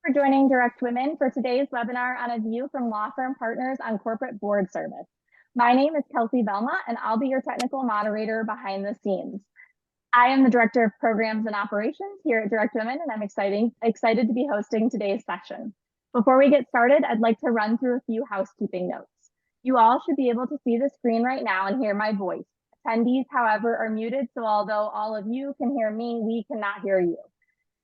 For joining DirectWomen for today's webinar on a view from law firm partners on corporate board service. My name is Kelsey Belma, and I'll be your technical moderator behind the scenes. I am the Director of Programs and Operations here at DirectWomen, and I'm excited to be hosting today's session. Before we get started, I'd like to run through a few housekeeping notes. You all should be able to see the screen right now and hear my voice. Attendees, however, are muted, so although all of you can hear me, we cannot hear you.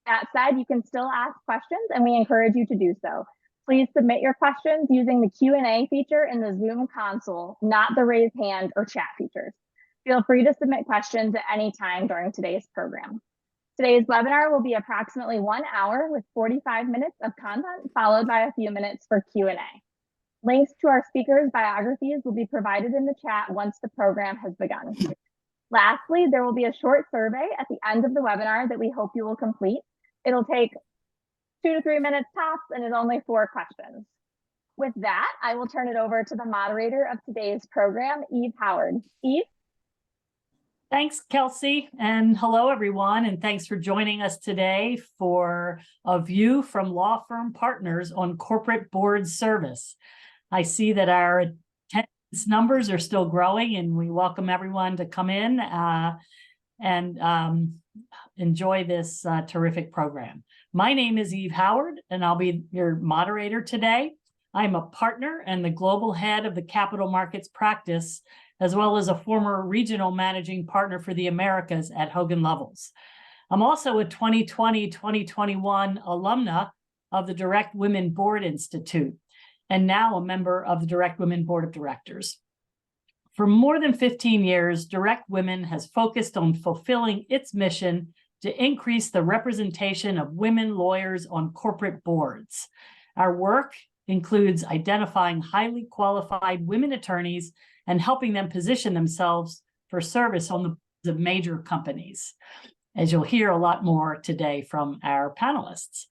That said, you can still ask questions, and we encourage you to do so. Please submit your questions using the Q&A feature in the Zoom console, not the raise hand or chat features. Feel free to submit questions at any time during today's program. Today's webinar will be approximately 1 hour with 45 minutes of content, followed by a few minutes for Q&A. Links to our speakers' biographies will be provided in the chat once the program has begun. Lastly, there will be a short survey at the end of the webinar that we hope you will complete. It'll take 2 to 3 minutes tops, and it's only 4 questions. With that, I will turn it over to the moderator of today's program, Eve Howard. Eve? Thanks, Kelsey, and hello, everyone, and thanks for joining us today for a view from law firm partners on corporate board service. I see that our attendance numbers are still growing, and we welcome everyone to come in and enjoy this terrific program. My name is Eve Howard, and I'll be your moderator today. I'm a partner and the global head of the capital markets practice, as well as a former regional managing partner for the Americas at Hogan Lovells. I'm also a 2020-2021 alumna of the DirectWomen Board Institute, and now a member of the DirectWomen Board of Directors. For more than 15 years, DirectWomen has focused on fulfilling its mission to increase the representation of women lawyers on corporate boards. Our work includes identifying highly qualified women attorneys and helping them position themselves for service on the boards of major companies, as you'll hear a lot more today from our panelists.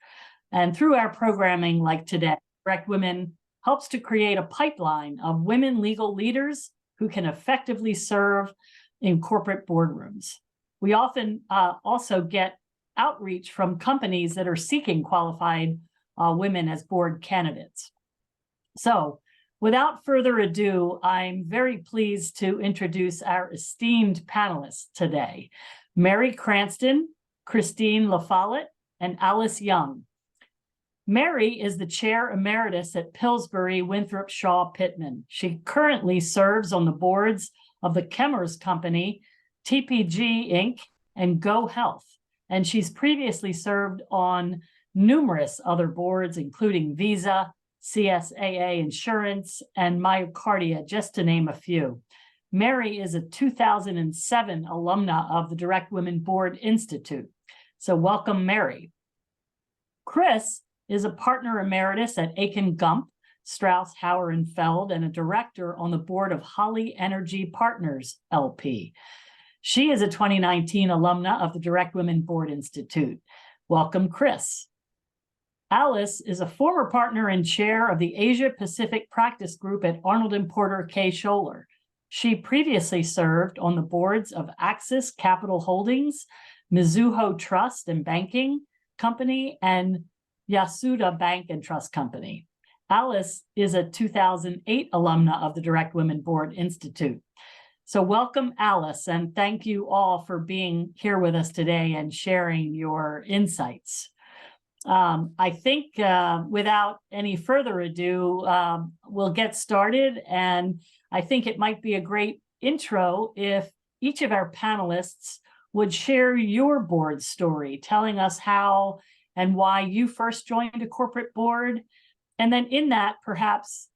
And through our programming like today, DirectWomen helps to create a pipeline of women legal leaders who can effectively serve in corporate boardrooms. We often also get outreach from companies that are seeking qualified women as board candidates. So without further ado, I'm very pleased to introduce our esteemed panelists today, Mary Cranston, Christine LaFollette, and Alice Young. Mary is the chair emeritus at Pillsbury Winthrop Shaw Pittman. She currently serves on the boards of the Kemmers Company, TPG Inc., and Go Health. And she's previously served on numerous other boards, including Visa, CSAA Insurance, and Myocardia, just to name a few. Mary is a 2007 alumna of the DirectWomen Board Institute. So welcome, Mary. Chris is a partner emeritus at Aiken Gump, Strauss, Hauer, and Feld, and a director on the board of Holly Energy Partners, LP. She is a 2019 alumna of the DirectWomen Board Institute. Welcome, Chris. Alice is a former partner and chair of the Asia Pacific Practice Group at Arnold & Porter K. Scholler. She previously served on the boards of Axis Capital Holdings, Mizuho Trust and Banking Company, and Yasuda Bank and Trust Company. Alice is a 2008 alumna of the DirectWomen Board Institute. So welcome, Alice, and thank you all for being here with us today and sharing your insights. I think without any further ado, we'll get started, and I think it might be a great intro if each of our panelists would share your board story, telling us how and why you first joined a corporate board, and then in that, perhaps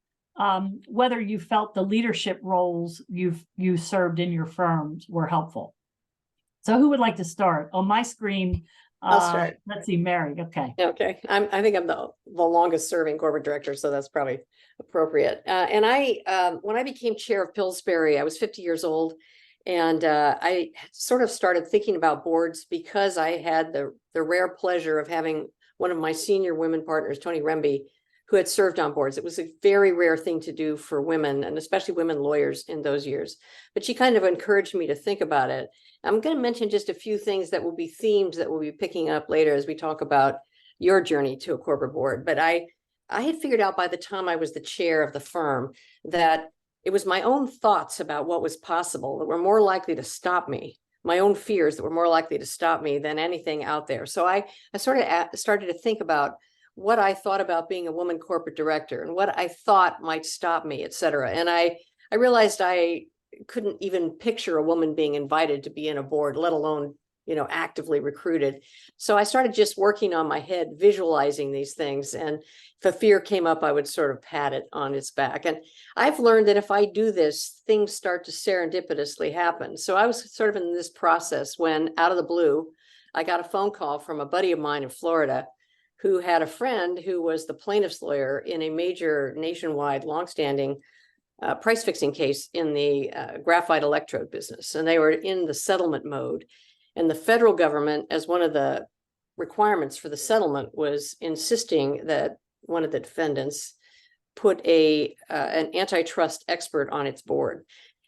whether you felt the leadership roles you served in your firms were helpful. So who would like to start? On my screen, I'll start. Let's see, Mary. Okay. Okay. I think I'm the longest serving corporate director, so that's probably appropriate. And when I became chair of Pillsbury, I was 50 years old. And I sort of started thinking about boards because I had the rare pleasure of having one of my senior women partners, Tony Remby, who had served on boards. It was a very rare thing to do for women, and especially women lawyers in those years. But she kind of encouraged me to think about it. I'm going to mention just a few things that will be themes that we'll be picking up later as we talk about your journey to a corporate board. But I had figured out by the time I was the chair of the firm that it was my own thoughts about what was possible that were more likely to stop me, my own fears that were more likely to stop me than anything out there. So I sort of started to think about what I thought about being a woman corporate director and what I thought might stop me, et cetera. And I realized I couldn't even picture a woman being invited to be in a board, let alone, actively recruited. So I started just working on my head, visualizing these things. And if a fear came up, I would sort of pat it on its back. And I've learned that if I do this, things start to serendipitously happen. So I was sort of in this process when, out of the blue, I got a phone call from a buddy of mine in Florida who had a friend who was the plaintiff's lawyer in a major nationwide longstanding price fixing case in the graphite electrode business. And they were in the settlement mode. And the federal government, as one of the requirements for the settlement, was insisting that one of the defendants put an antitrust expert on its board.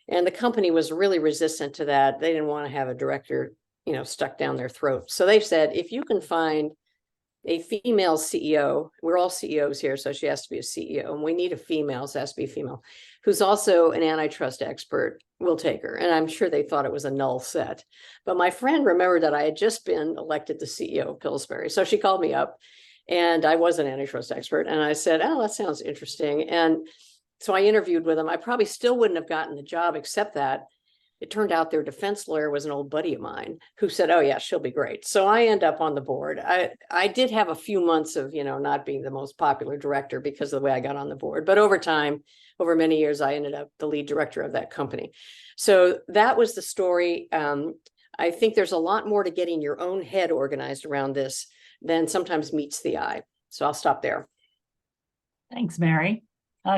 And the company was really resistant to that. They didn't want to have a director, stuck down their throat. So they said, if you can find a female CEO, we're all CEOs here, so she has to be a CEO, and we need a female, so it has to be a female, who's also an antitrust expert, we'll take her. And I'm sure they thought it was a null set. But my friend remembered that I had just been elected the CEO of Pillsbury. So she called me up, and I was an antitrust expert. And I said, oh, that sounds interesting. And so I interviewed with them. I probably still wouldn't have gotten the job, except that it turned out their defense lawyer was an old buddy of mine who said, oh yeah, she'll be great. So I end up on the board. I did have a few months of, not being the most popular director because of the way I got on the board. But over time, over many years, I ended up the lead director of that company. So that was the story. I think there's a lot more to getting your own head organized around this than sometimes meets the eye. So I'll stop there. Thanks, Mary.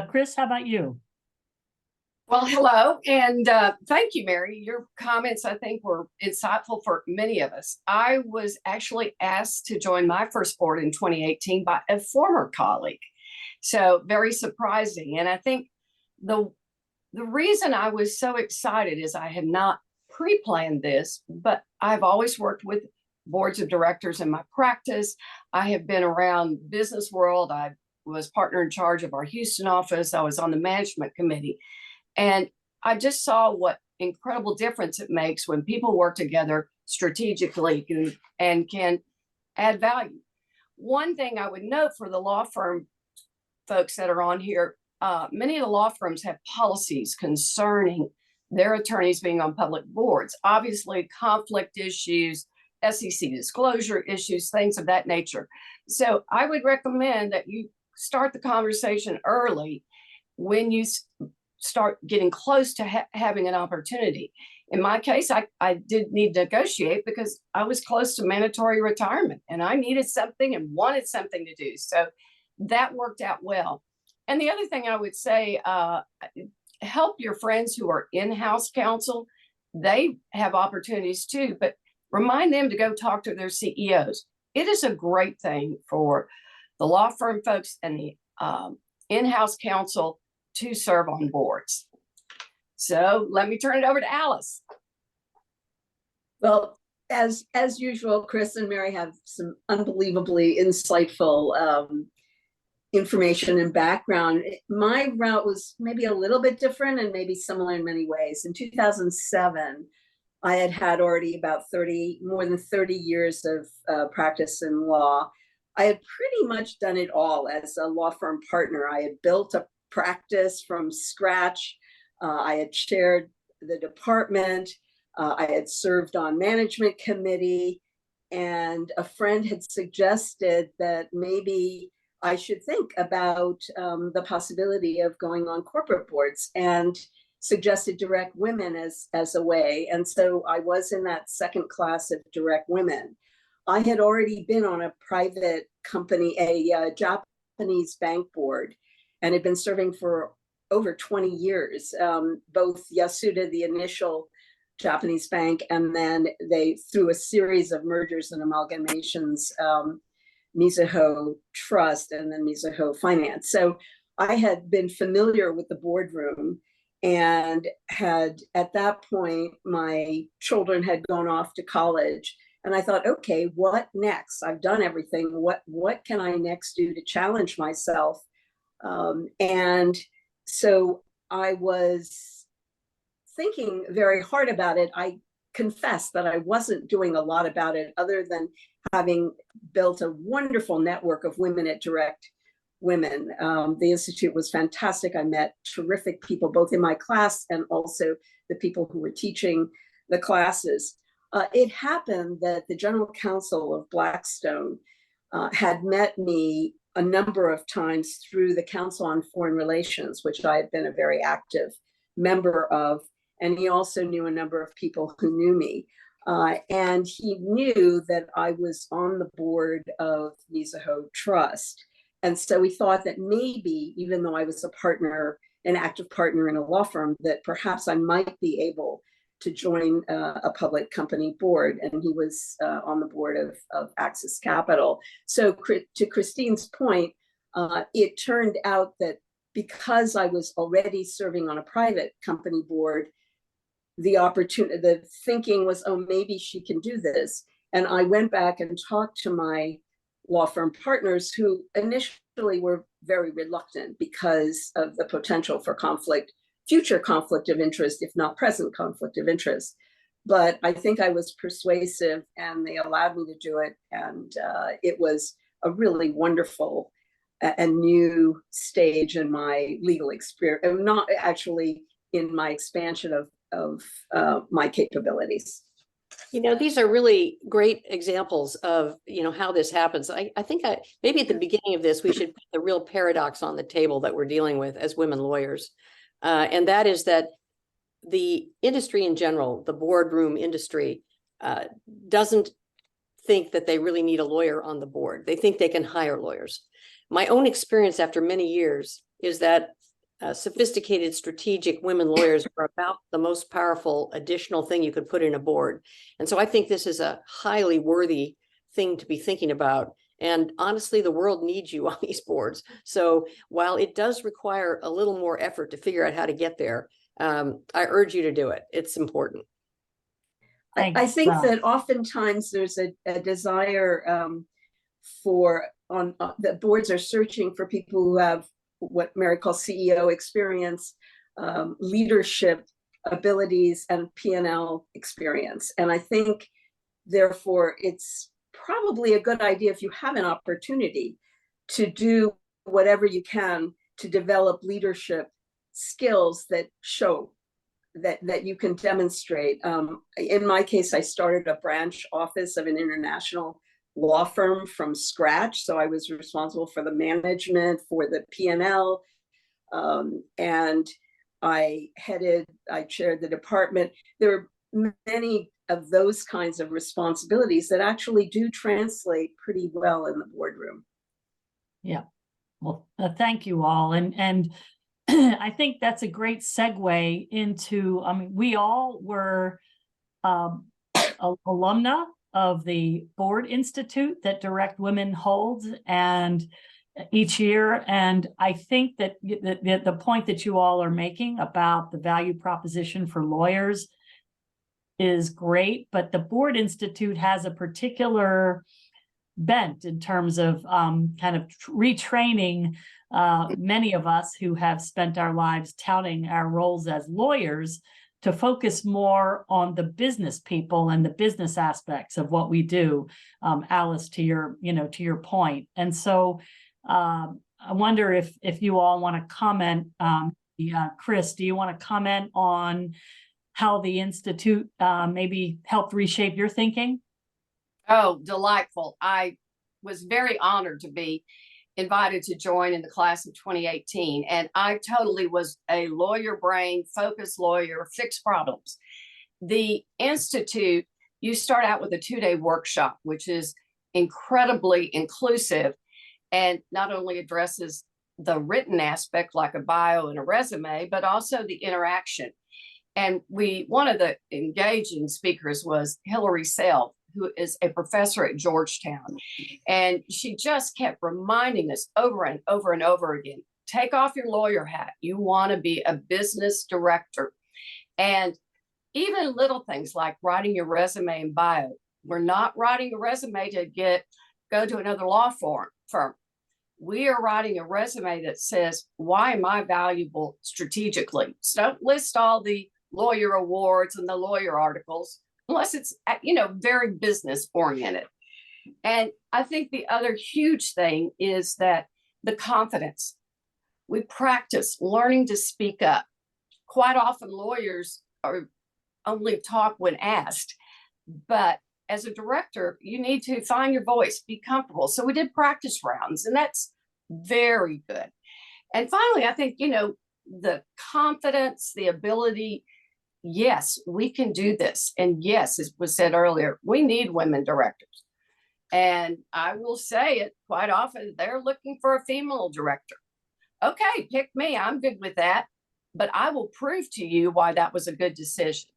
Chris, how about you? Well, hello, and thank you, Mary. Your comments, I think, were insightful for many of us. I was actually asked to join my first board in 2018 by a former colleague. So very surprising. And I think the reason I was so excited is I had not pre-planned this, but I've always worked with boards of directors in my practice. I have been around business world. I was partner in charge of our Houston office. I was on the management committee. And I just saw what incredible difference it makes when people work together strategically and can add value. One thing I would note for the law firm folks that are on here, many of the law firms have policies concerning their attorneys being on public boards. Obviously, conflict issues, SEC disclosure issues, things of that nature. So I would recommend that you start the conversation early when you start getting close to having an opportunity. In my case, I did need to negotiate because I was close to mandatory retirement and I needed something and wanted something to do. So that worked out well. And the other thing I would say, help your friends who are in-house counsel. They have opportunities too, but remind them to go talk to their CEOs. It is a great thing for the law firm folks and the in-house counsel to serve on boards. So let me turn it over to Alice. Well, as usual, Chris and Mary have some unbelievably insightful information and background. My route was maybe a little bit different and maybe similar in many ways. In 2007, I had already about more than 30 years of practice in law. I had pretty much done it all as a law firm partner. I had built a practice from scratch. I had chaired the department. I had served on management committee, and a friend had suggested that maybe I should think about the possibility of going on corporate boards, and suggested DirectWomen as a way. And so I was in that second class of DirectWomen. I had already been on a private company, a Japanese bank board, and had been serving for over 20 years, both Yasuda, the initial Japanese bank, and then they, through a series of mergers and amalgamations, Mizuho Trust and then Mizuho Finance. So I had been familiar with the boardroom and had, at that point, my children had gone off to college And I thought, okay, what next? I've done everything. What can I next do to challenge myself? And so I was thinking very hard about it. I confess that I wasn't doing a lot about it other than having built a wonderful network of women at DirectWomen. The Institute was fantastic. I met terrific people, both in my class and also the people who were teaching the classes. It happened that the general counsel of Blackstone had met me a number of times through the Council on Foreign Relations, which I had been a very active member of. And he also knew a number of people who knew me. And he knew that I was on the board of Mizuho Trust. And so we thought that maybe, even though I was a partner, an active partner in a law firm, that perhaps I might be able to join a public company board. And he was on the board of Axis Capital. So to Christine's point, it turned out that because I was already serving on a private company board, the thinking was, oh, maybe she can do this. And I went back and talked to my law firm partners, who initially were very reluctant because of the potential for future conflict of interest, if not present conflict of interest. But I think I was persuasive and they allowed me to do it. And it was a really wonderful and new stage in my legal experience, not actually in my expansion of my capabilities. You know, these are really great examples of, you know, how this happens. I think maybe at the beginning of this, we should put the real paradox on the table that we're dealing with as women lawyers. And that is that the industry in general, the boardroom industry, doesn't think that they really need a lawyer on the board. They think they can hire lawyers. My own experience after many years is that sophisticated, strategic women lawyers are about the most powerful additional thing you could put in a board. And so I think this is a highly worthy thing to be thinking about. And honestly, the world needs you on these boards. So while it does require a little more effort to figure out how to get there, I urge you to do it. It's important. I think that oftentimes there's a desire that boards are searching for people who have what Mary calls CEO experience, leadership abilities, and P&L experience. And I think, therefore, it's probably a good idea, if you have an opportunity, to do whatever you can to develop leadership skills that show that you can demonstrate. In my case, I started a branch office of an international law firm from scratch. So I was responsible for the management, for the P&L, and I chaired the department. There are many of those kinds of responsibilities that actually do translate pretty well in the boardroom. Yeah, well, thank you all. And I think that's a great segue into, I mean, we all were alumna of the Board Institute that DirectWomen holds and each year. And I think that the point that you all are making about the value proposition for lawyers is great, but the Board Institute has a particular bent in terms of kind of retraining many of us who have spent our lives touting our roles as lawyers to focus more on the business people and the business aspects of what we do. Alice, to your point. And so I wonder if you all want to comment. Chris, do you want to comment on how the Institute maybe helped reshape your thinking? Oh, delightful. I was very honored to be invited to join in the class of 2018. And I totally was a lawyer brain, focused lawyer, fix problems. The Institute, you start out with a 2-day workshop, which is incredibly inclusive and not only addresses the written aspect like a bio and a resume, but also the interaction. And one of the engaging speakers was Hillary Self, who is a professor at Georgetown. And she just kept reminding us over and over and over again, take off your lawyer hat. You want to be a business director. And even little things like writing your resume and bio, We're not writing a resume to go to another law firm. We are writing a resume that says, why am I valuable strategically? So don't list all the lawyer awards and the lawyer articles unless it's, very business oriented. And I think the other huge thing is that the confidence. We practice learning to speak up. Quite often lawyers are only talk when asked, but as a director, you need to find your voice, be comfortable. So we did practice rounds, and that's very good. And finally, I think, the confidence, the ability, yes, we can do this. And yes, as was said earlier, we need women directors. And I will say it quite often, they're looking for a female director. Okay, pick me, I'm good with that. But I will prove to you why that was a good decision.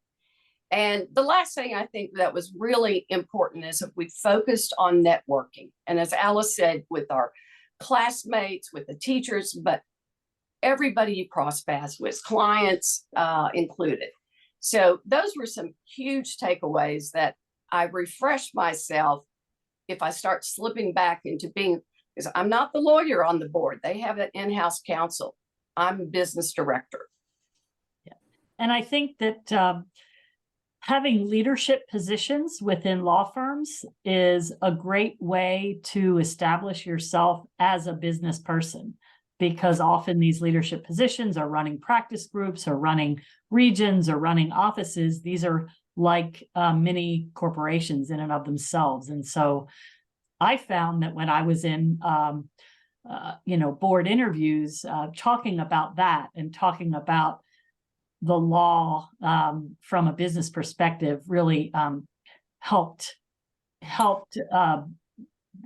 And the last thing I think that was really important is that we focused on networking. And as Alice said, with our classmates, with the teachers, but everybody you cross paths with, clients included. So those were some huge takeaways that I refreshed myself if I start slipping back into being, because I'm not the lawyer on the board. They have an in-house counsel. I'm a business director. Yeah. And I think that having leadership positions within law firms is a great way to establish yourself as a business person, because often these leadership positions are running practice groups or running regions or running offices. These are like mini corporations in and of themselves. And so I found that when I was in, board interviews, talking about that and talking about the law from a business perspective really helped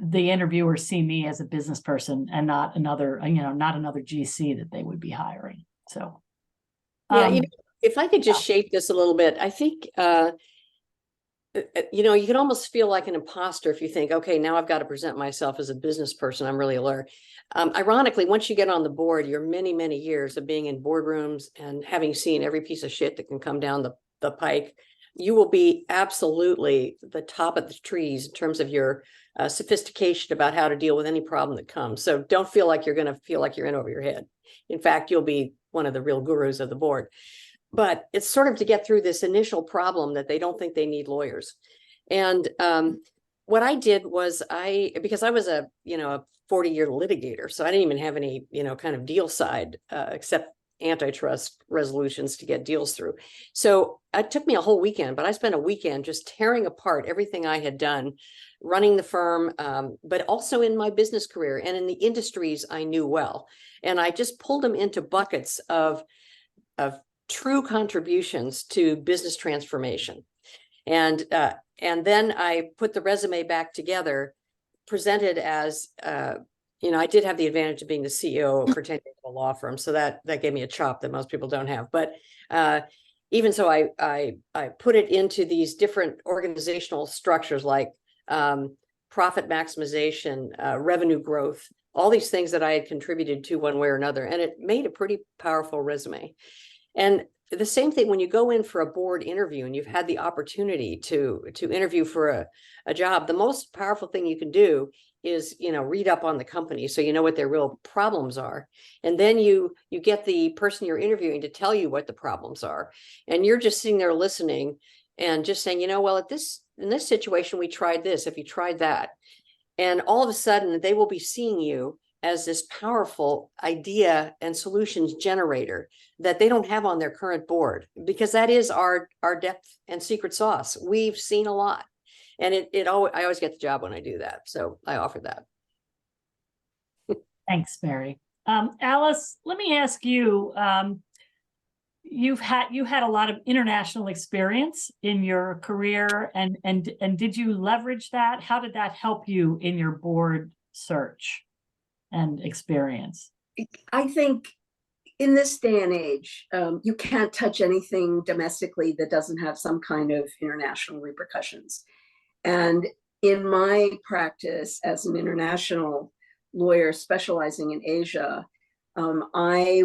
the interviewer see me as a business person and not another GC that they would be hiring. So, Yeah, if I could just shape this a little bit, I think, you can almost feel like an imposter if you think, okay, now I've got to present myself as a business person. I'm really alert. Ironically, once you get on the board, your many, many years of being in boardrooms and having seen every piece of shit that can come down the pike, you will be absolutely the top of the trees in terms of your sophistication about how to deal with any problem that comes. So don't feel like you're going to feel like you're in over your head. In fact, you'll be one of the real gurus of the board. But it's sort of to get through this initial problem that they don't think they need lawyers. And what I did was because I was a 40-year litigator, so I didn't even have any, kind of deal side except antitrust resolutions to get deals through. So it took me a whole weekend, but I spent a weekend just tearing apart everything I had done, running the firm, but also in my business career and in the industries I knew well. And I just pulled them into buckets of true contributions to business transformation. And then I put the resume back together, presented as, I did have the advantage of being the CEO for 10 years of a law firm. So that gave me a chop that most people don't have. But even so, I put it into these different organizational structures like profit maximization, revenue growth, all these things that I had contributed to one way or another. And it made a pretty powerful resume. And the same thing when you go in for a board interview and you've had the opportunity to interview for a job, the most powerful thing you can do is, read up on the company so you know what their real problems are. And then you get the person you're interviewing to tell you what the problems are. And you're just sitting there listening and just saying, well, in this situation, we tried this, if you tried that. And all of a sudden they will be seeing you as this powerful idea and solutions generator that they don't have on their current board, because that is our depth and secret sauce. We've seen a lot, and I always get the job when I do that. So I offer that. Thanks, Mary. Alice, let me ask you, you had a lot of international experience in your career, and did you leverage that? How did that help you in your board search and experience? I think in this day and age, you can't touch anything domestically that doesn't have some kind of international repercussions. And in my practice as an international lawyer specializing in Asia, I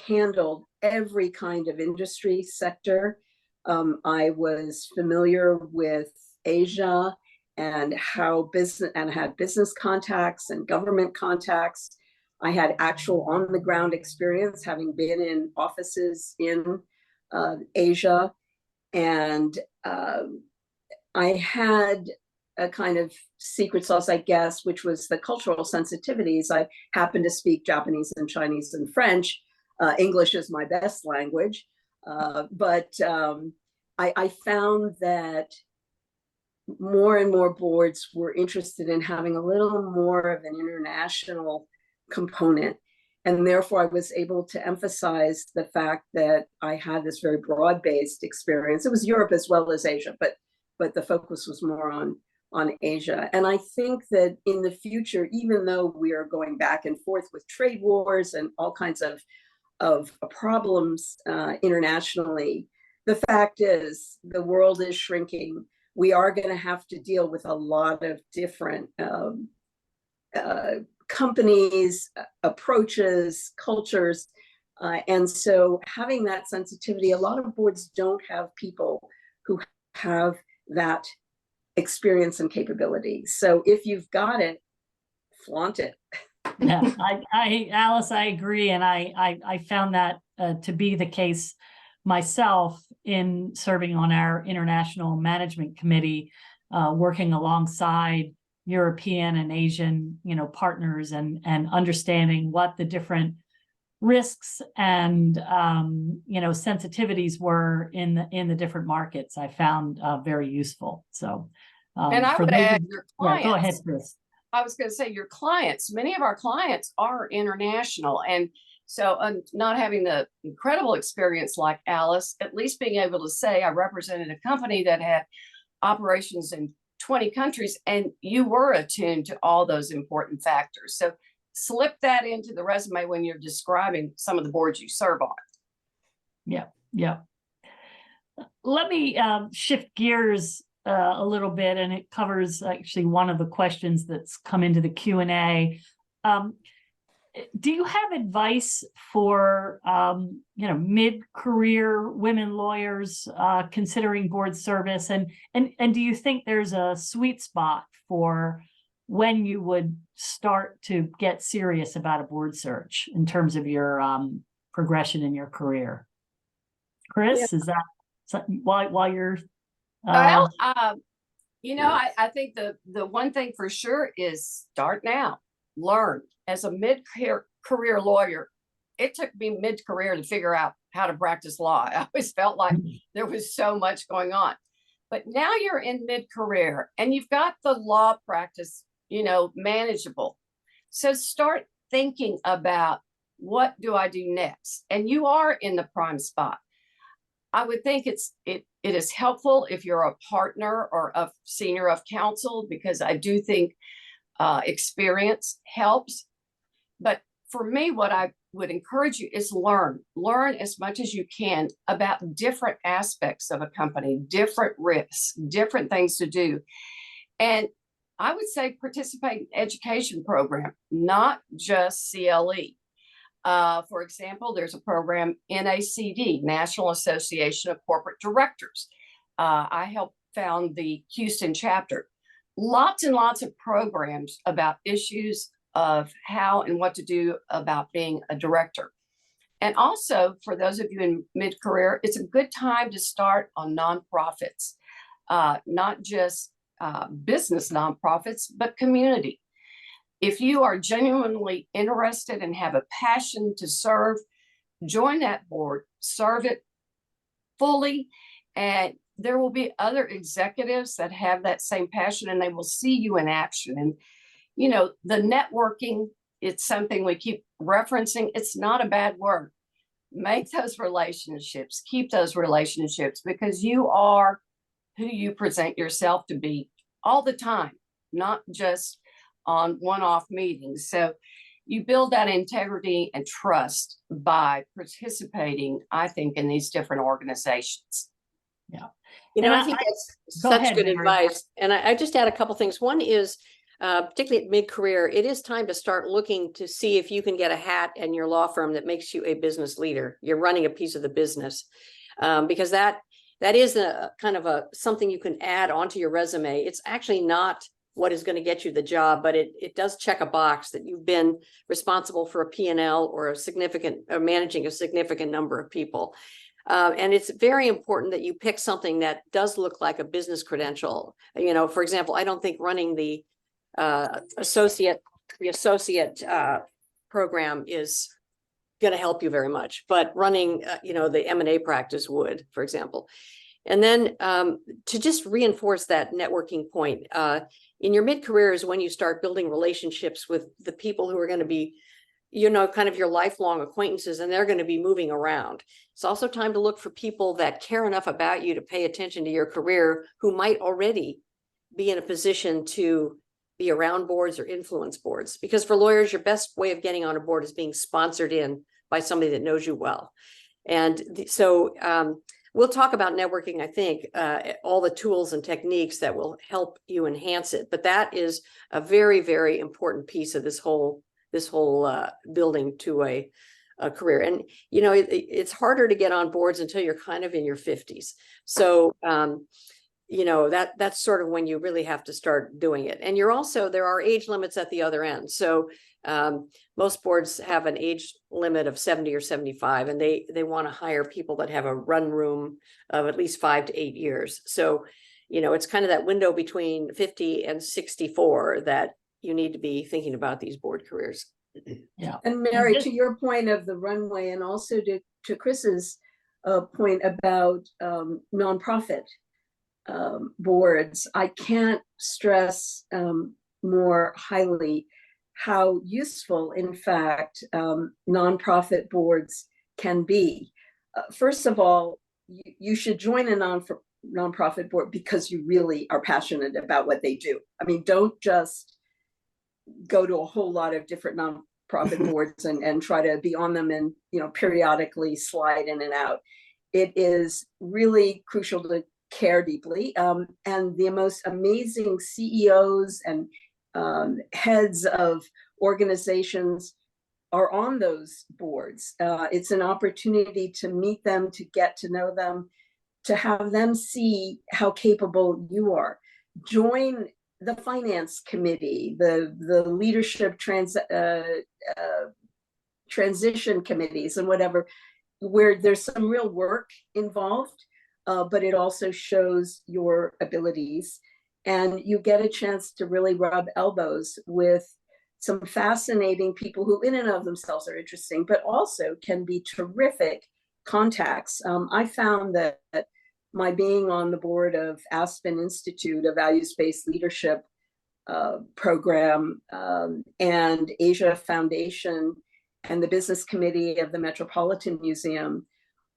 handled every kind of industry sector I was familiar with Asia and how business, and had business contacts and government contacts. I had actual on the ground experience, having been in offices in Asia. And I had a kind of secret sauce, I guess, which was the cultural sensitivities. I happen to speak Japanese and Chinese and French. English is my best language. But I found that more and more boards were interested in having a little more of an international component. And therefore, I was able to emphasize the fact that I had this very broad-based experience. It was Europe as well as Asia, but the focus was more on Asia. And I think that in the future, even though we are going back and forth with trade wars and all kinds of problems internationally, the fact is the world is shrinking. We are going to have to deal with a lot of different companies, approaches, cultures. And so having that sensitivity, a lot of boards don't have people who have that experience and capability. So if you've got it, flaunt it. Yeah, Alice, I agree. And I found that to be the case myself in serving on our International Management Committee, working alongside European and Asian, partners and understanding what the different risks and, sensitivities were in the different markets. I found very useful. So, and I would add your clients. Yeah, go ahead, Chris. I was going to say your clients, many of our clients are international. And so not having the incredible experience like Alice, at least being able to say I represented a company that had operations in 20 countries and you were attuned to all those important factors. So slip that into the resume when you're describing some of the boards you serve on. Yeah. Let me shift gears a little bit, and it covers actually one of the questions that's come into the Q&A. Do you have advice for mid-career women lawyers considering board service, and do you think there's a sweet spot for when you would start to get serious about a board search in terms of your progression in your career? Chris, is that while you're well, I think the one thing for sure is start now. Learn. As a mid-career lawyer, it took me mid-career to figure out how to practice law. I always felt like there was so much going on. But now you're in mid-career and you've got the law practice, manageable. So start thinking about, what do I do next? And you are in the prime spot. I would think it is helpful if you're a partner or a senior of counsel, because I do think experience helps. But for me, what I would encourage you is learn as much as you can about different aspects of a company, different risks, different things to do. And I would say participate in education program, not just CLE. For example, there's a program, NACD, National Association of Corporate Directors. I helped found the Houston chapter. Lots and lots of programs about issues of how and what to do about being a director. And also, for those of you in mid-career, it's a good time to start on nonprofits, not just business nonprofits, but community. If you are genuinely interested and have a passion to serve, join that board, serve it fully, and there will be other executives that have that same passion and they will see you in action. And, the networking, it's something we keep referencing. It's not a bad word. Make those relationships, keep those relationships, because you are who you present yourself to be all the time, not just on one-off meetings. So you build that integrity and trust by participating, I think, in these different organizations. Yeah. I think that's such good advice. And I just add a couple things. One is, particularly at mid-career, it is time to start looking to see if you can get a hat in your law firm that makes you a business leader. You're running a piece of the business, because that that is a kind of something you can add onto your resume. It's actually not what is going to get you the job, but it does check a box that you've been responsible for a P&L or managing a significant number of people. And it's very important that you pick something that does look like a business credential. You know, for example, I don't think running the associate program is going to help you very much, but running, the M&A practice would, for example. And then to just reinforce that networking point, in your mid-career is when you start building relationships with the people who are going to be, kind of your lifelong acquaintances, and they're going to be moving around. It's also time to look for people that care enough about you to pay attention to your career, who might already be in a position to be around boards or influence boards. Because for lawyers, your best way of getting on a board is being sponsored in by somebody that knows you well. And so we'll talk about networking, I think, all the tools and techniques that will help you enhance it. But that is a very, very important piece of this whole building to a career. And, it's harder to get on boards until you're kind of in your 50s. So, that's sort of when you really have to start doing it. And there are age limits at the other end. So most boards have an age limit of 70 or 75, and they want to hire people that have a run room of at least 5 to 8 years. So, it's kind of that window between 50 and 64 that you need to be thinking about these board careers. Yeah. And Mary, to your point of the runway, and also to Chris's point about nonprofit boards, I can't stress more highly how useful, in fact, nonprofit boards can be. First of all, you should join a nonprofit board because you really are passionate about what they do. I mean, don't just go to a whole lot of different nonprofit boards and try to be on them and, periodically slide in and out. It is really crucial to care deeply. And the most amazing CEOs and heads of organizations are on those boards. It's an opportunity to meet them, to get to know them, to have them see how capable you are. Join the finance committee, the leadership transition committees and whatever, where there's some real work involved, but it also shows your abilities. And you get a chance to really rub elbows with some fascinating people who in and of themselves are interesting, but also can be terrific contacts. I found that my being on the board of Aspen Institute, a values-based leadership program, and Asia Foundation and the business committee of the Metropolitan Museum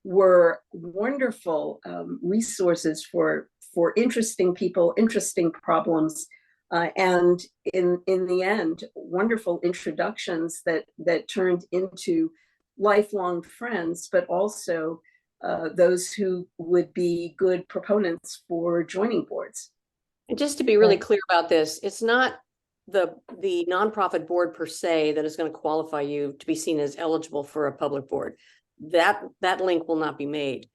were wonderful resources for interesting people, interesting problems, and in the end, wonderful introductions that turned into lifelong friends, but also those who would be good proponents for joining boards. And just to be really clear about this, it's not the nonprofit board per se that is going to qualify you to be seen as eligible for a public board. That link will not be made.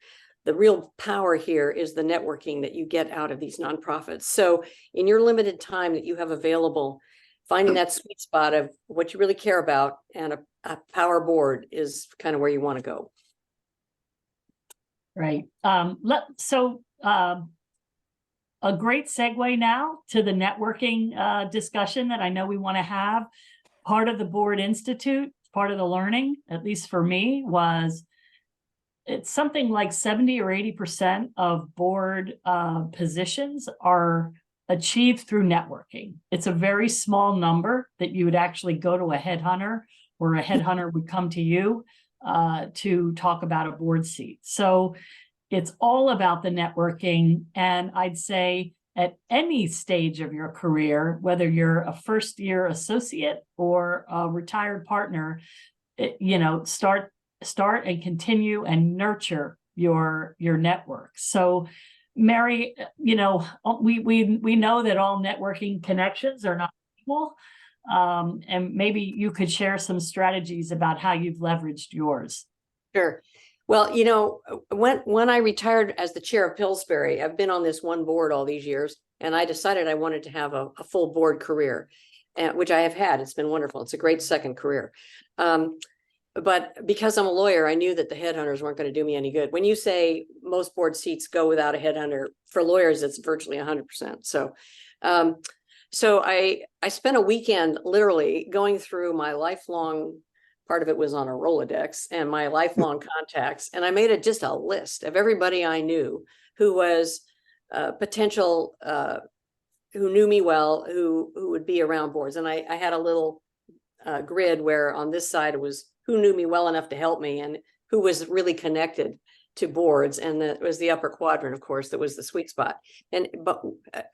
The real power here is the networking that you get out of these nonprofits. So in your limited time that you have available, finding that sweet spot of what you really care about and a power board is kind of where you want to go. Right. A great segue now to the networking discussion that I know we want to have. Part of the Board Institute, part of the learning, at least for me, was it's something like 70 or 80% of board positions are achieved through networking. It's a very small number that you would actually go to a headhunter, or a headhunter would come to you to talk about a board seat. So it's all about the networking. And I'd say at any stage of your career, whether you're a first-year associate or a retired partner, start and continue and nurture your network. So Mary, we know that all networking connections are not equal. And maybe you could share some strategies about how you've leveraged yours. Sure. Well, you know, when I retired as the chair of Pillsbury, I've been on this one board all these years, and I decided I wanted to have a full board career, which I have had. It's been wonderful. It's a great second career. But because I'm a lawyer, I knew that the headhunters weren't going to do me any good. When you say most board seats go without a headhunter, for lawyers, it's virtually 100%. So, so I spent a weekend literally going through my lifelong, part of it was on a Rolodex, and my lifelong contacts. And I made just a list of everybody I knew who was potential, who knew me well, who would be around boards. And I had a little grid where on this side it was who knew me well enough to help me and who was really connected to boards. And that was the upper quadrant, of course, that was the sweet spot. And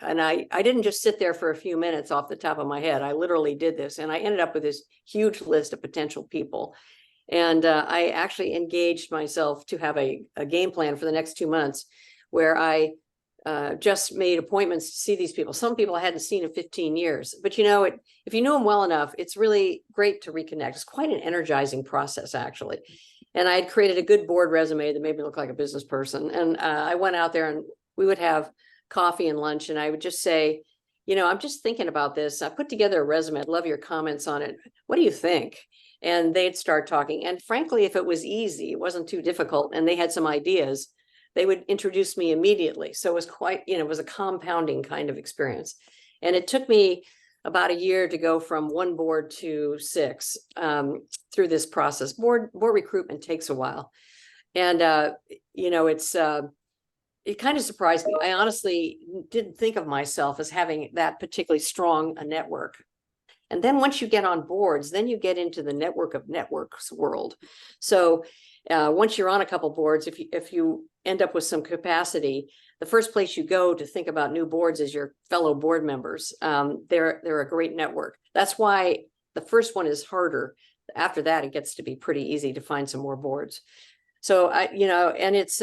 I didn't just sit there for a few minutes off the top of my head. I literally did this, and I ended up with this huge list of potential people. And I actually engaged myself to have a game plan for the next 2 months, where I just made appointments to see these people. Some people I hadn't seen in 15 years, but you know, if you know them well enough, it's really great to reconnect. It's quite an energizing process, actually. And I had created a good board resume that made me look like a business person. And I went out there and we would have coffee and lunch, and I would just say, you know, I'm just thinking about this. I put together a resume. I'd love your comments on it. What do you think? And they'd start talking. And frankly, if it was easy, it wasn't too difficult, and they had some ideas, they would introduce me immediately. So it was quite, you know, it was a compounding kind of experience. And it took me about a year to go from one board to 6 through this process. Board recruitment takes a while. And, you know, it kind of surprised me. I honestly didn't think of myself as having that particularly strong a network. And then once you get on boards, then you get into the network of networks world. So once you're on a couple boards, if you end up with some capacity, the first place you go to think about new boards is your fellow board members. They're a great network. That's why the first one is harder. After that, it gets to be pretty easy to find some more boards. So you know, and it's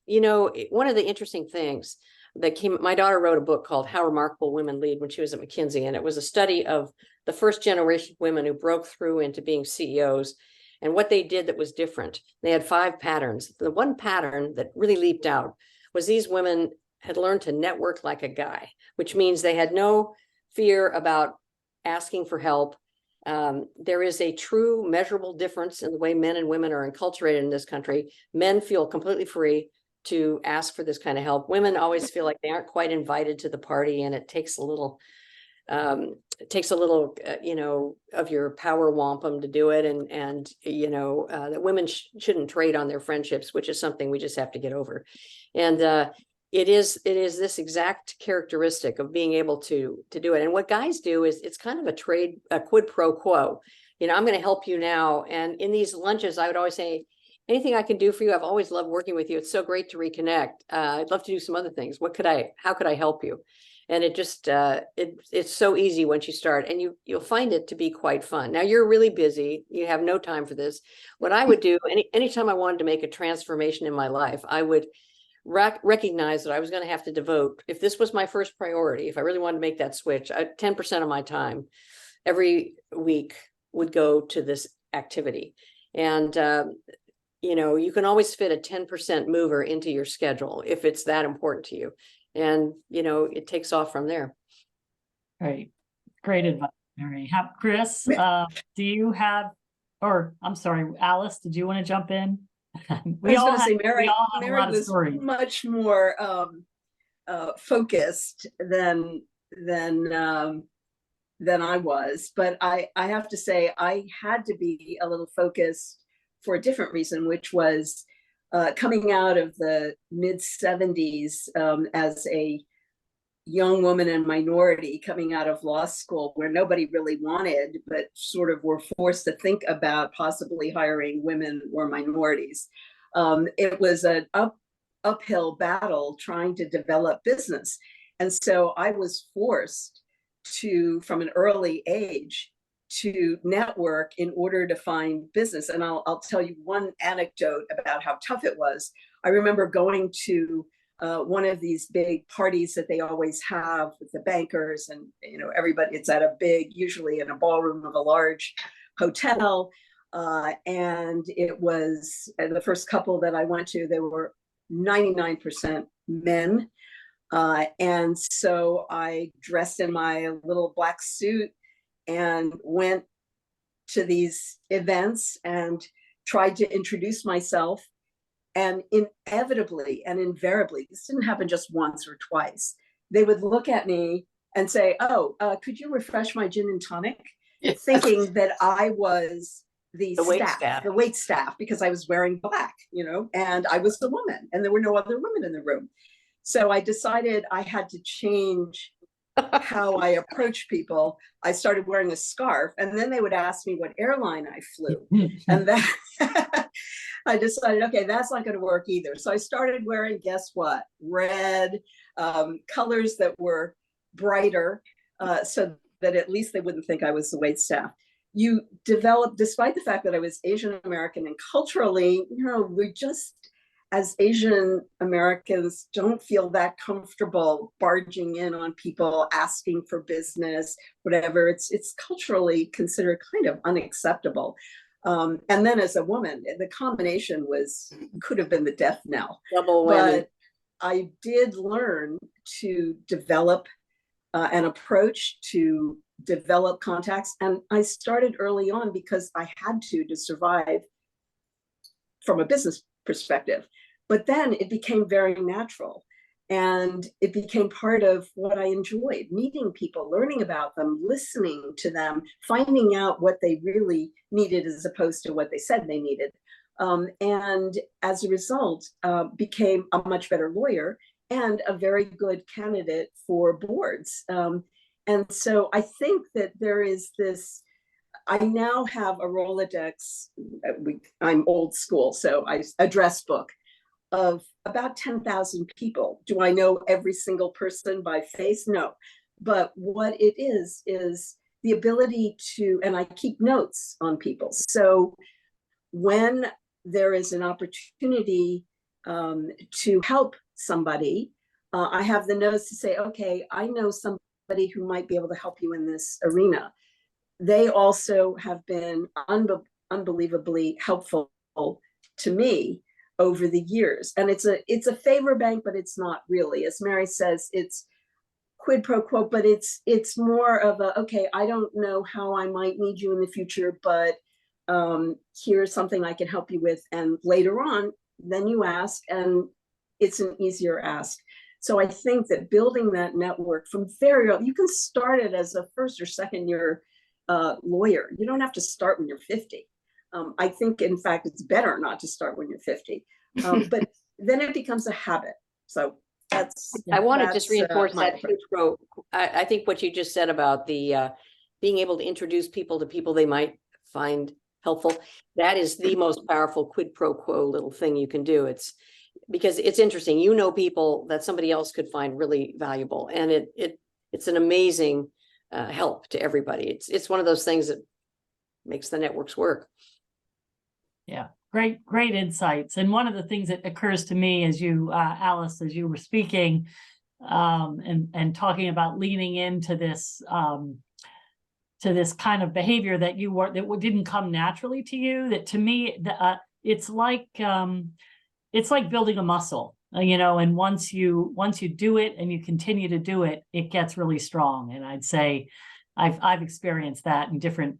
you know, one of the interesting things that came, my daughter wrote a book called How Remarkable Women Lead when she was at McKinsey, and it was a study of the first generation of women who broke through into being CEOs and what they did that was different. They had 5 patterns. The one pattern that really leaped out was these women had learned to network like a guy, which means they had no fear about asking for help. There is a true measurable difference in the way men and women are enculturated in this country. Men feel completely free to ask for this kind of help. Women always feel like they aren't quite invited to the party, and it takes a little, you know, of your power wampum to do it. And you know, that women shouldn't trade on their friendships, which is something we just have to get over. And it is this exact characteristic of being able to do it. And what guys do is it's kind of a quid pro quo. You know, I'm going to help you now. And in these lunches, I would always say, anything I can do for you. I've always loved working with you. It's so great to reconnect. I'd love to do some other things. How could I help you? And it just, it's so easy once you start, and you'll find it to be quite fun. Now you're really busy. You have no time for this. What I would do anytime I wanted to make a transformation in my life, I would recognize that I was going to have to devote, if this was my first priority, if I really wanted to make that switch, 10% of my time every week would go to this activity. And, you know, you can always fit a 10% mover into your schedule if it's that important to you. And, you know, it takes off from there. Great. Great advice, Mary. Chris, do you have, or I'm sorry, Alice, did you want to jump in? Mary was stories. much more focused than I was, but I have to say I had to be a little focused for a different reason, which was coming out of the mid-70s as a young woman and minority coming out of law school, where nobody really wanted, but sort of were forced to think about possibly hiring women or minorities. It was an uphill battle trying to develop business. And so I was forced to, from an early age, to network in order to find business. And I'll tell you one anecdote about how tough it was. I remember going to one of these big parties that they always have with the bankers, and you know, everybody, it's at a big, usually in a ballroom of a large hotel. And it was the first couple that I went to, they were 99% men. And so I dressed in my little black suit and went to these events and tried to introduce myself. And inevitably and invariably, this didn't happen just once or twice, they would look at me and say, "Oh, could you refresh my gin and tonic?" Yes. Thinking that I was the waitstaff. the wait staff, because I was wearing black, and I was the woman, and there were no other women in the room. So I decided I had to change how I approach people. I started wearing a scarf, and then they would ask me what airline I flew. And that I decided, okay, that's not going to work either. So I started wearing, guess what? Red, colors that were brighter, so that at least they wouldn't think I was the wait staff. You develop, despite the fact that I was Asian American, and culturally, we just, as Asian Americans, don't feel that comfortable barging in on people, asking for business, whatever. It's culturally considered kind of unacceptable. And then as a woman, the combination could have been the death knell. Double whammy. But I did learn to develop an approach, to develop contacts. And I started early on because I had to survive from a business perspective. But then it became very natural, and it became part of what I enjoyed: meeting people, learning about them, listening to them, finding out what they really needed as opposed to what they said they needed. And as a result, became a much better lawyer and a very good candidate for boards. And so I think that there is this, I now have a Rolodex, I'm old school, so I address book of about 10,000 people. Do I know every single person by face? No. But what it is the ability to, and I keep notes on people. So when there is an opportunity to help somebody, I have the notes to say, okay, I know somebody who might be able to help you in this arena. They also have been unbelievably helpful to me over the years. And it's a favor bank, but it's not really. As Mary says, it's quid pro quo, but it's more of a, okay, I don't know how I might need you in the future, but here's something I can help you with. And later on, then you ask, and it's an easier ask. So I think that building that network from very early, you can start it as a first or second year lawyer. You don't have to start when you're 50. I think, in fact, it's better not to start when you're 50, but then it becomes a habit. So I want to just reinforce that. I think what you just said about the being able to introduce people to people they might find helpful, that is the most powerful quid pro quo little thing you can do. It's because it's interesting, people that somebody else could find really valuable, and it's an amazing help to everybody. It's one of those things that makes the networks work. Yeah, great insights. And one of the things that occurs to me as you, Alice, as you were speaking and talking about leaning into this kind of behavior that didn't come naturally to you, that to me, it's like building a muscle, and once you do it and you continue to do it, it gets really strong. And I'd say I've experienced that in different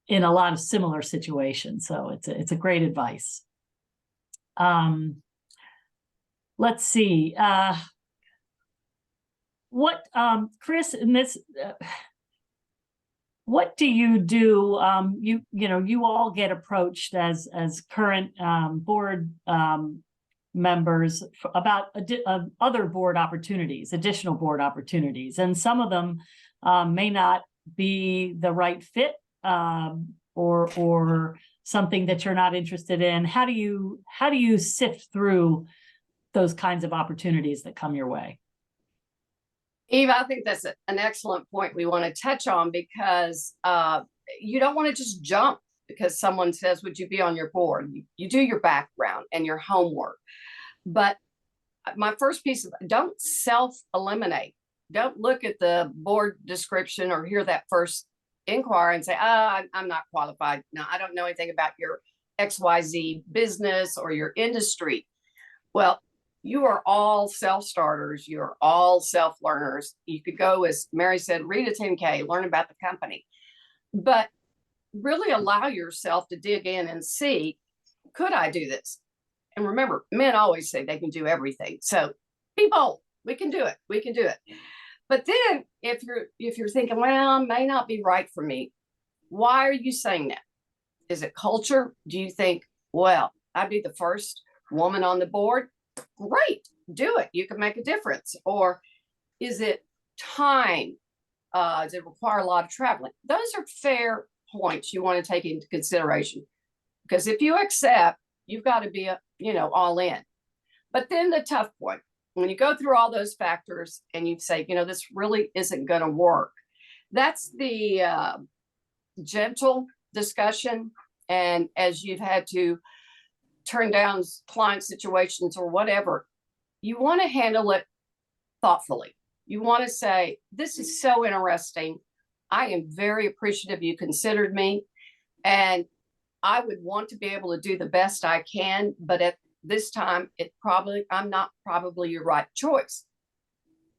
in a lot of similar situations. So it's a great advice. Let's see. What, Chris, in this, what do you do? You all get approached as current board members about other board opportunities, additional board opportunities, and some of them may not be the right fit, or something that you're not interested in. How do you sift through those kinds of opportunities that come your way? Eve, I think that's an excellent point we want to touch on, because you don't want to just jump because someone says, would you be on your board? You do your background and your homework. But my first piece of, don't self-eliminate. Don't look at the board description or hear that first inquire and say, I'm not qualified. No, I don't know anything about your XYZ business or your industry. Well, you are all self-starters. You're all self-learners. You could go, as Mary said, read a 10K, learn about the company, but really allow yourself to dig in and see, could I do this? And remember, men always say they can do everything. So be bold. We can do it. We can do it. But then if you're thinking, well, it may not be right for me, why are you saying that? Is it culture? Do you think, well, I'd be the first woman on the board? Great, do it. You can make a difference. Or is it time? Does it require a lot of traveling? Those are fair points you want to take into consideration. Because if you accept, you've got to be, all in. But then the tough point, when you go through all those factors and you say, this really isn't going to work, that's the gentle discussion. And as you've had to turn down client situations or whatever, you want to handle it thoughtfully. You want to say, this is so interesting. I am very appreciative you considered me. And I would want to be able to do the best I can, but at this time, I'm not probably your right choice.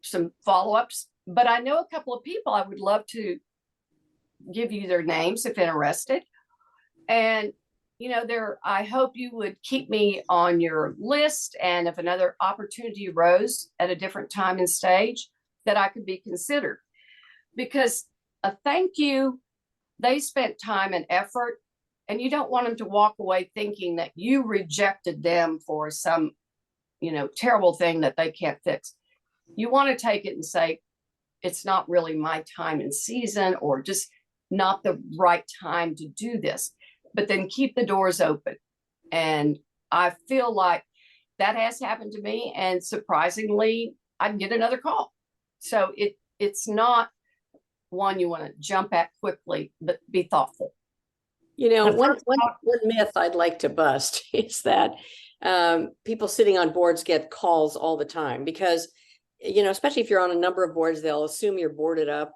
Some follow-ups, but I know a couple of people I would love to give you their names if interested. And, I hope you would keep me on your list. And if another opportunity arose at a different time and stage, that I could be considered. Because a thank you, they spent time and effort, and you don't want them to walk away thinking that you rejected them for some, terrible thing that they can't fix. You want to take it and say, it's not really my time and season, or just not the right time to do this, but then keep the doors open. And I feel like that has happened to me, and surprisingly, I can get another call. So it's not one you want to jump at quickly, but be thoughtful. One myth I'd like to bust is that people sitting on boards get calls all the time because, especially if you're on a number of boards, they'll assume you're boarded up,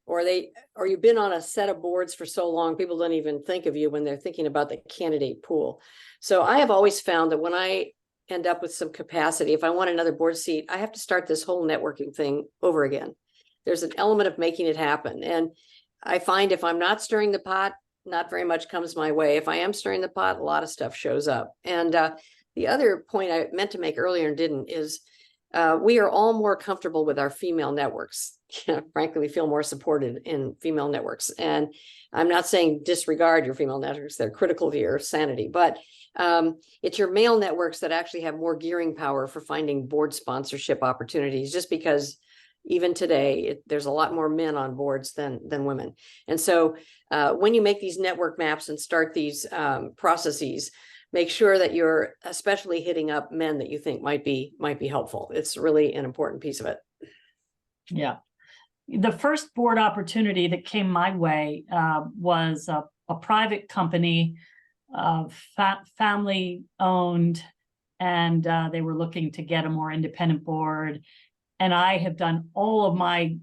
or you've been on a set of boards for so long, people don't even think of you when they're thinking about the candidate pool. So I have always found that when I end up with some capacity, if I want another board seat, I have to start this whole networking thing over again. There's an element of making it happen. And I find if I'm not stirring the pot, not very much comes my way. If I am stirring the pot, a lot of stuff shows up. And the other point I meant to make earlier and didn't is we are all more comfortable with our female networks. Frankly, we feel more supported in female networks. And I'm not saying disregard your female networks. They're critical to your sanity, but it's your male networks that actually have more gearing power for finding board sponsorship opportunities, just because even today, there's a lot more men on boards than women. And so when you make these network maps and start these processes, make sure that you're especially hitting up men that you think might be helpful. It's really an important piece of it. Yeah. The first board opportunity that came my way was a private company, family owned, and they were looking to get a more independent board. And I have done all of my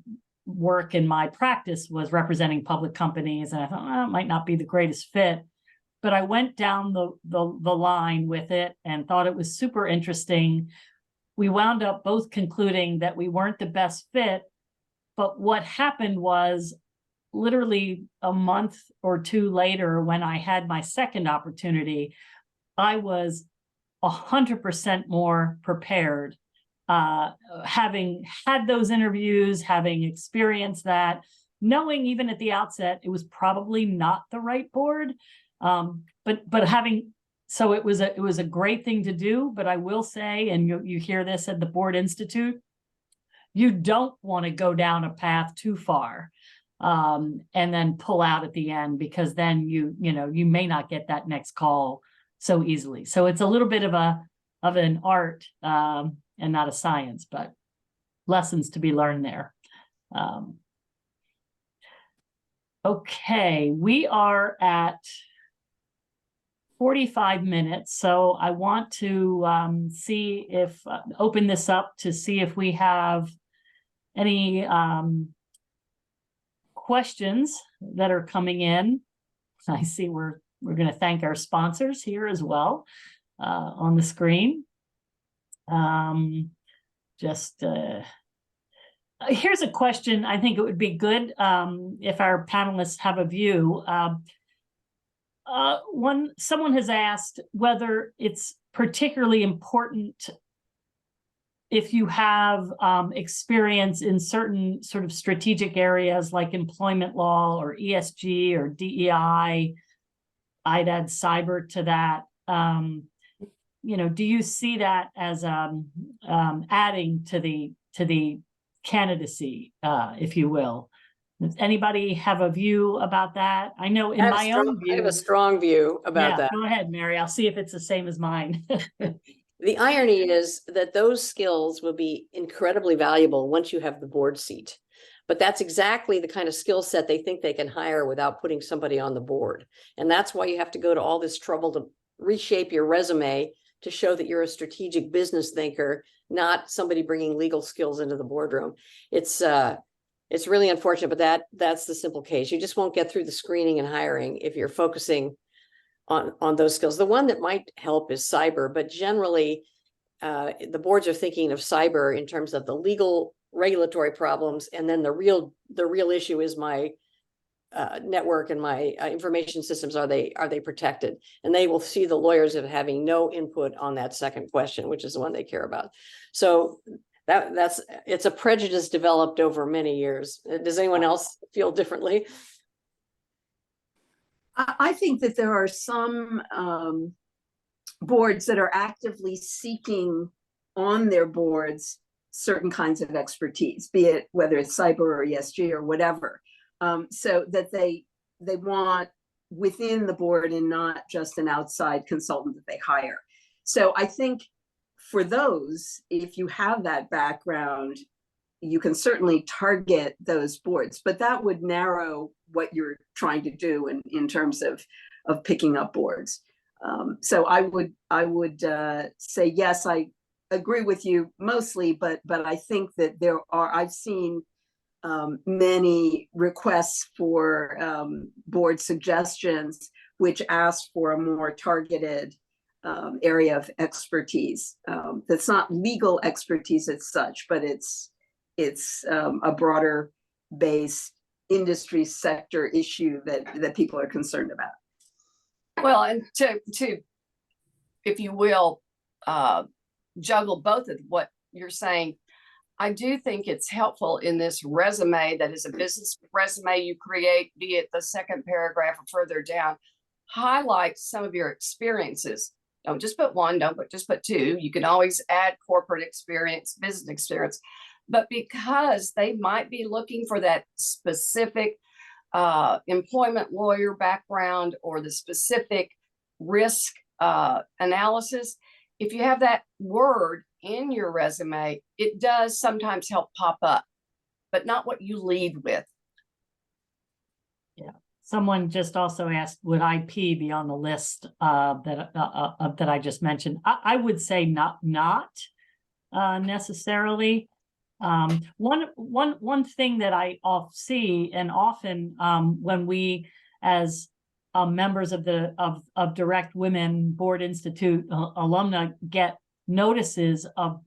work in my practice was representing public companies. And I thought, well, it might not be the greatest fit, but I went down the line with it and thought it was super interesting. We wound up both concluding that we weren't the best fit. But what happened was literally a month or two later, when I had my second opportunity, I was 100% more prepared. Having had those interviews, having experienced that, knowing even at the outset, it was probably not the right board. But having, so it was a great thing to do, but I will say, and you hear this at the Board Institute, you don't want to go down a path too far and then pull out at the end, because then you may not get that next call so easily. So it's a little bit of an art and not a science, but lessons to be learned there. Okay, we are at 45 minutes. So I want to see if open this up to see if we have any questions that are coming in. I see we're going to thank our sponsors here as well on the screen. Here's a question. I think it would be good if our panelists have a view. Someone has asked whether it's particularly important if you have experience in certain sort of strategic areas like employment law or ESG or DEI. I'd add cyber to that. Do you see that as adding to the candidacy, if you will? Does anybody have a view about that? I know in my own view, I have a strong view about that. Go ahead, Mary. I'll see if it's the same as mine. The irony is that those skills will be incredibly valuable once you have the board seat. But that's exactly the kind of skill set they think they can hire without putting somebody on the board. And that's why you have to go to all this trouble to reshape your resume to show that you're a strategic business thinker, not somebody bringing legal skills into the boardroom. It's really unfortunate, but that's the simple case. You just won't get through the screening and hiring if you're focusing on those skills. The one that might help is cyber, but generally the boards are thinking of cyber in terms of the legal regulatory problems, and then the real issue is my network and my information systems. Are they protected? And they will see the lawyers as having no input on that second question, which is the one they care about. So it's a prejudice developed over many years. Does anyone else feel differently? I think that there are some boards that are actively seeking on their boards certain kinds of expertise, be it whether it's cyber or ESG or whatever, so that they want within the board and not just an outside consultant that they hire. So I think for those, if you have that background, you can certainly target those boards, but that would narrow what you're trying to do in terms of picking up boards. So I would say, yes, I agree with you mostly, but I think that I've seen many requests for board suggestions which ask for a more targeted area of expertise. That's not legal expertise as such, but it's a broader based industry sector issue that people are concerned about. Well, and to if you will, juggle both of what you're saying, I do think it's helpful in this resume that is a business resume you create, be it the second paragraph or further down, highlight some of your experiences. Don't just put one, just put two. You can always add corporate experience, business experience. But because they might be looking for that specific employment lawyer background or the specific risk analysis, if you have that word in your resume, it does sometimes help pop up, but not what you lead with. Yeah. Someone just also asked, would IP be on the list that I just mentioned? I would say not necessarily. One thing that I see, and often when we as members of DirectWomen Board Institute alumni get notices of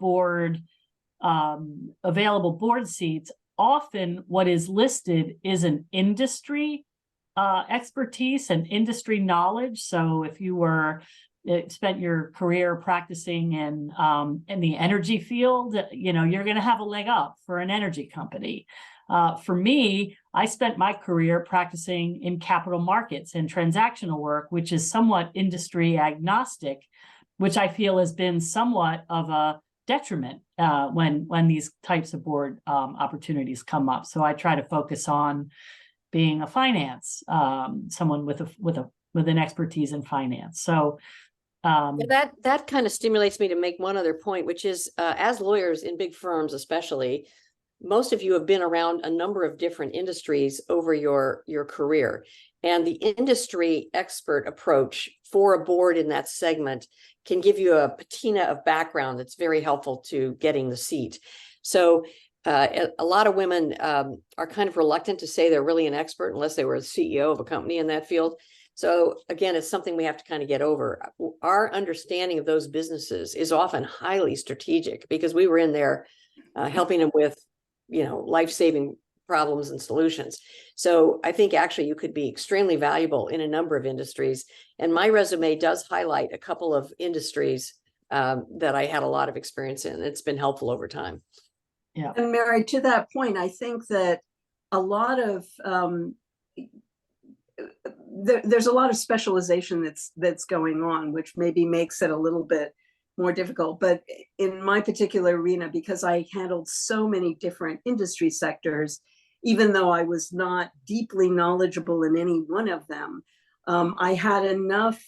available board seats, often what is listed is an industry expertise and industry knowledge. So if you spent your career practicing in the energy field, you're going to have a leg up for an energy company. For me, I spent my career practicing in capital markets and transactional work, which is somewhat industry agnostic, which I feel has been somewhat of a detriment when these types of board opportunities come up. So I try to focus on being a finance, someone with an expertise in finance. So that kind of stimulates me to make one other point, which is as lawyers in big firms, especially, most of you have been around a number of different industries over your career. And the industry expert approach for a board in that segment can give you a patina of background that's very helpful to getting the seat. So a lot of women are kind of reluctant to say they're really an expert unless they were a CEO of a company in that field. So again, it's something we have to kind of get over. Our understanding of those businesses is often highly strategic because we were in there helping them with, life-saving problems and solutions. So I think actually you could be extremely valuable in a number of industries. And my resume does highlight a couple of industries that I had a lot of experience in. It's been helpful over time. Yeah. And Mary, to that point, I think that a lot of there's a lot of specialization that's going on, which maybe makes it a little bit more difficult. But in my particular arena, because I handled so many different industry sectors, even though I was not deeply knowledgeable in any one of them, I had enough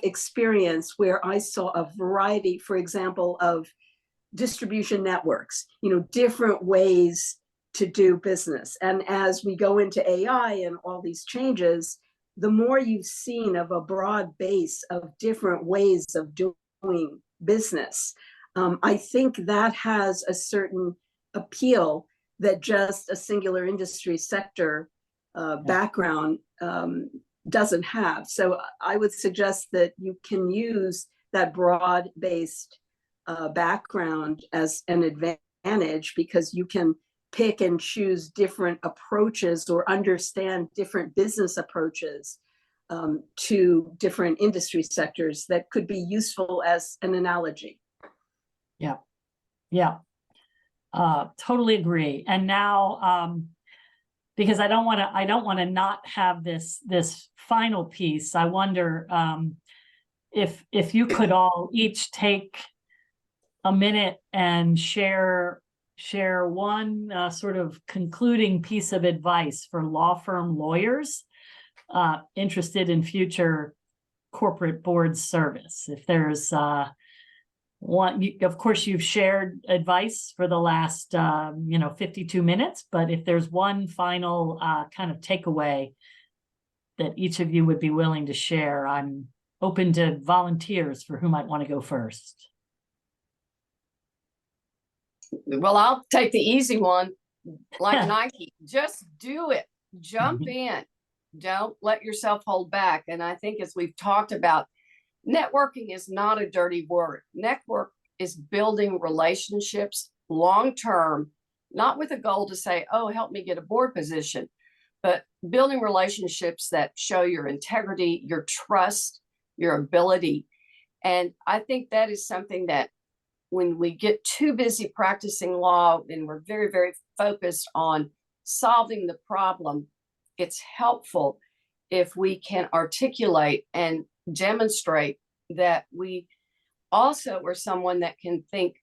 experience where I saw a variety, for example, of distribution networks, different ways to do business. And as we go into AI and all these changes, the more you've seen of a broad base of different ways of doing business, I think that has a certain appeal that just a singular industry sector background doesn't have. So I would suggest that you can use that broad-based background as an advantage, because you can pick and choose different approaches or understand different business approaches to different industry sectors that could be useful as an analogy. Yeah, totally agree. And now, because I don't want to not have this final piece, I wonder if you could all each take a minute and share one sort of concluding piece of advice for law firm lawyers interested in future corporate board service. If there's one, of course, you've shared advice for the last 52 minutes, but if there's one final kind of takeaway that each of you would be willing to share, I'm open to volunteers for who might want to go first. Well, I'll take the easy one, like Nike. Just do it. Jump in. Don't let yourself hold back. And I think, as we've talked about, networking is not a dirty word. Network is building relationships long-term, not with a goal to say, oh, help me get a board position, but building relationships that show your integrity, your trust, your ability. And I think that is something that, when we get too busy practicing law and we're very, very focused on solving the problem, it's helpful if we can articulate and demonstrate that we also are someone that can think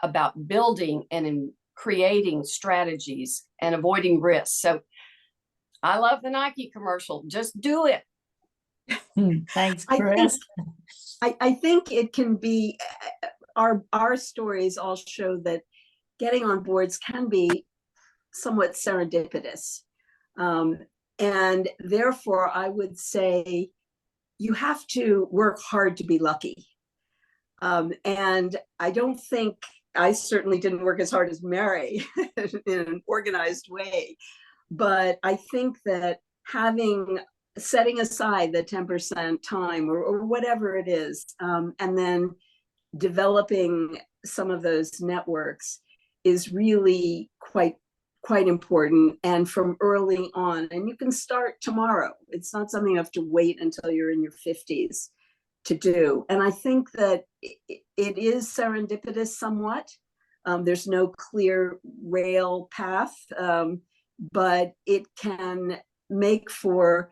about building and in creating strategies and avoiding risks. So I love the Nike commercial. Just do it. Thanks, Chris. I think it can be, our stories all show that getting on boards can be somewhat serendipitous. And therefore, I would say you have to work hard to be lucky. And I don't think, I certainly didn't work as hard as Mary in an organized way, but I think that setting aside the 10% time or whatever it is, and then developing some of those networks is really quite important, and from early on. And you can start tomorrow. It's not something you have to wait until you're in your 50s to do. And I think that it is serendipitous somewhat. There's no clear rail path, but it can make for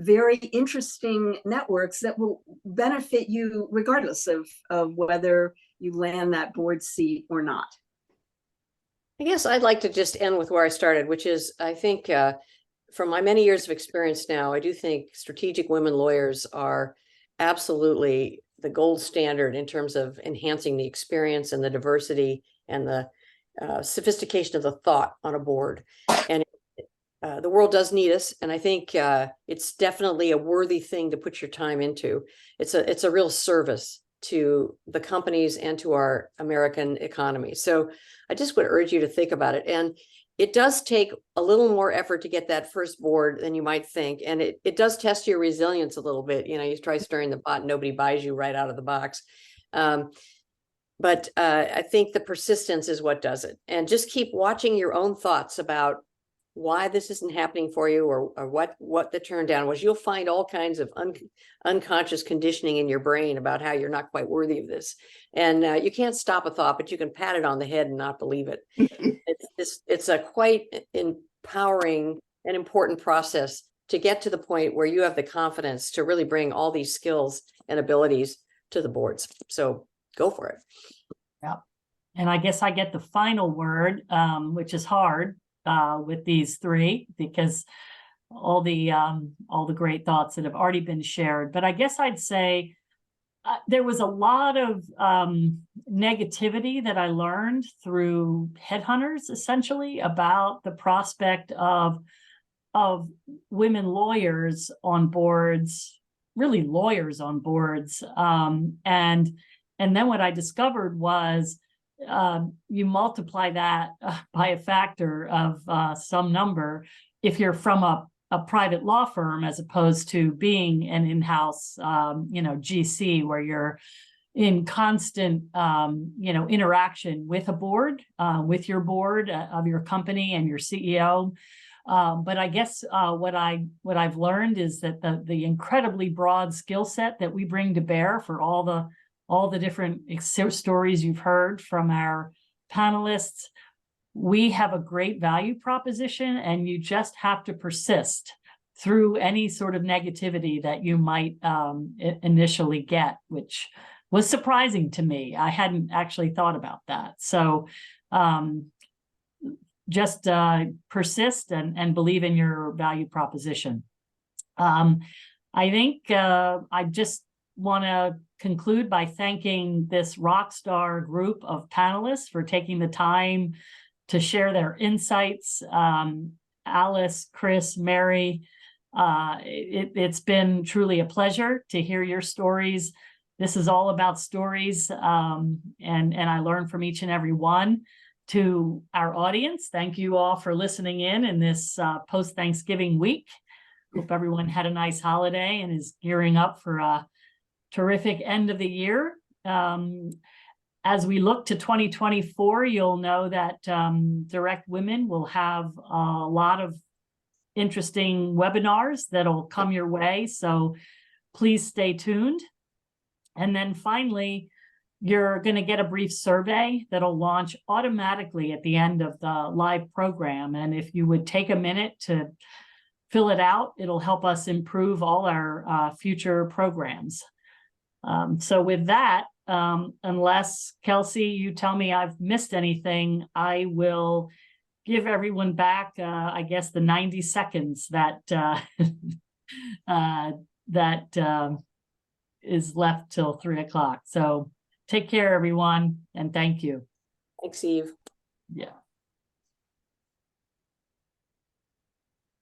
very interesting networks that will benefit you regardless of whether you land that board seat or not. I guess I'd like to just end with where I started, which is, I think from my many years of experience now, I do think strategic women lawyers are absolutely the gold standard in terms of enhancing the experience and the diversity and the sophistication of the thought on a board. And the world does need us, and I think it's definitely a worthy thing to put your time into. It's a real service to the companies and to our American economy. So I just would urge you to think about it. And it does take a little more effort to get that first board than you might think. And it does test your resilience a little bit. You know, you try stirring the pot, nobody buys you right out of the box. But I think the persistence is what does it. And just keep watching your own thoughts about why this isn't happening for you, or what the turn down was. You'll find all kinds of unconscious conditioning in your brain about how you're not quite worthy of this. And you can't stop a thought, but you can pat it on the head and not believe it. It's a quite empowering and important process to get to the point where you have the confidence to really bring all these skills and abilities to the boards. So go for it. Yeah. And I guess I get the final word, which is hard with these three, because all the great thoughts that have already been shared. But I guess I'd say there was a lot of negativity that I learned through headhunters, essentially, about the prospect of women lawyers on boards, really lawyers on boards. And then what I discovered was you multiply that by a factor of some number if you're from a private law firm, as opposed to being an in-house, GC, where you're in constant, interaction with a board, with your board of your company and your CEO. But I guess what I've learned is that the incredibly broad skill set that we bring to bear for all the different stories you've heard from our panelists, we have a great value proposition, and you just have to persist through any sort of negativity that you might initially get, which was surprising to me. I hadn't actually thought about that. So just persist and believe in your value proposition. I think I just want to conclude by thanking this rock star group of panelists for taking the time to share their insights. Alice, Chris, Mary, it's been truly a pleasure to hear your stories. This is all about stories, and I learn from each and every one. To our audience, thank you all for listening in this post-Thanksgiving week. Hope everyone had a nice holiday and is gearing up for a terrific end of the year. As we look to 2024, you'll know that DirectWomen will have a lot of interesting webinars that'll come your way. So please stay tuned. And then finally, you're going to get a brief survey that'll launch automatically at the end of the live program. And if you would take a minute to fill it out, it'll help us improve all our future programs. So with that, unless Kelsey, you tell me I've missed anything, I will give everyone back, I guess, the 90 seconds that is left till 3 o'clock. So take care, everyone, and thank you. Thanks, Eve. Yeah.